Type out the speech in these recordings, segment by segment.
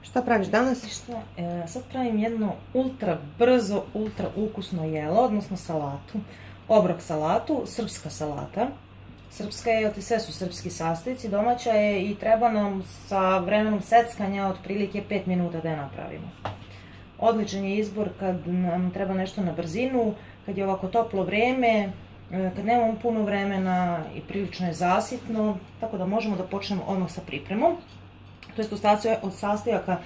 Šta praviš danas? Sad pravim jedno ultra brzo, ultra ukusno jelo, odnosno salatu. Obrok salatu, srpska salata. Srpska je, sve su srpski sastojci, domaća je i treba nam sa vremenom seckanja otprilike 5 minuta da je napravimo. Odličan je izbor kad nam treba nešto na brzinu, kad je ovako toplo vreme, kad nemamo puno vremena i prilično je zasitno, tako da možemo da počnemo odmah sa pripremom. To jest od sastojaka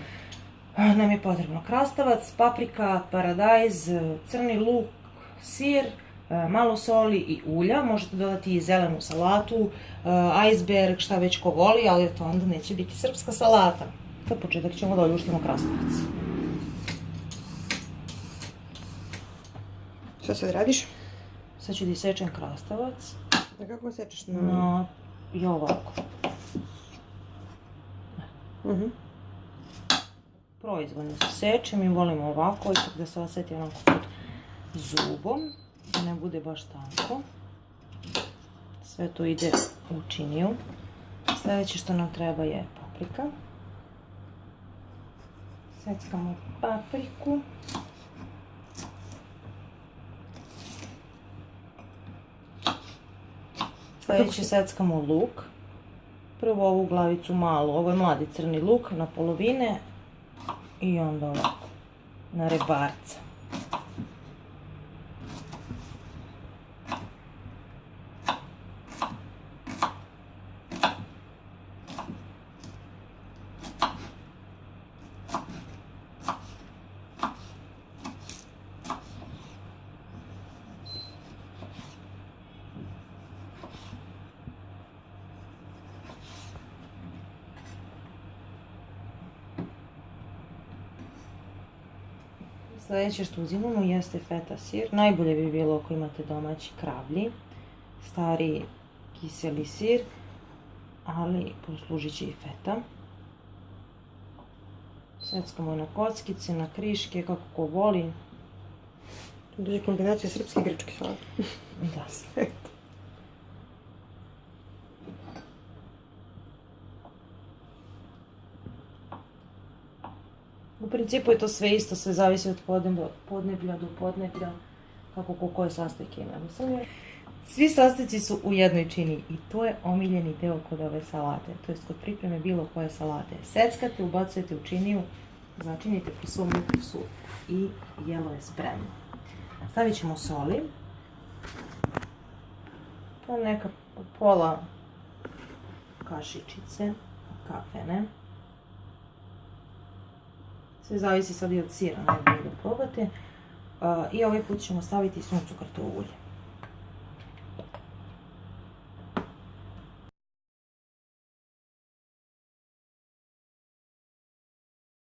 nam je potrebno krastavac, paprika, paradajz, crni luk, sir, malo soli i ulja. Možete dodati i zelenu salatu, iceberg, šta već ko voli, ali to onda neće biti srpska salata. Za početak ćemo da oljuštimo krastavac. Šta sad radiš? Sad ću da isečem krastavac. Da kako sečeš? I ovako. Proizvoljno se sečem i volimo ovako, ipak da se osjeti onako pod zubom, da ne bude baš tanko. Sve to ide u činiju. Sljedeće što nam treba je paprika. Seckamo papriku. Sljedeće seckamo luk. Prvo ovu glavicu malu, ovo je mladi crni luk, na polovine i onda ovako, na rebarca. Sljedeće što uzimamo jeste feta sir. Najbolje bi bilo ako imate domaći kravlji, stari kiseli sir, ali poslužit će i feta. Seckamo na kockice, na kriške, kako ko voli. To je kombinacija srpske i grčke salate. Da, sve. U principu je to sve isto, sve zavisi od podneblja do podneblja, kako koje sastojke ima. Svi sastojci su u jednoj čini i to je omiljeni deo kod ove salate, to jest kod pripreme bilo koje salate. Seckate, ubacujete u činiju, začinite po svom ukusu i jelo je spremno. Stavit ćemo soli, to neka pola kašičice kafene. Sve zavisi sad i od sira, najbolje da probate. I ovaj put ćemo staviti suncokrtovo ulje.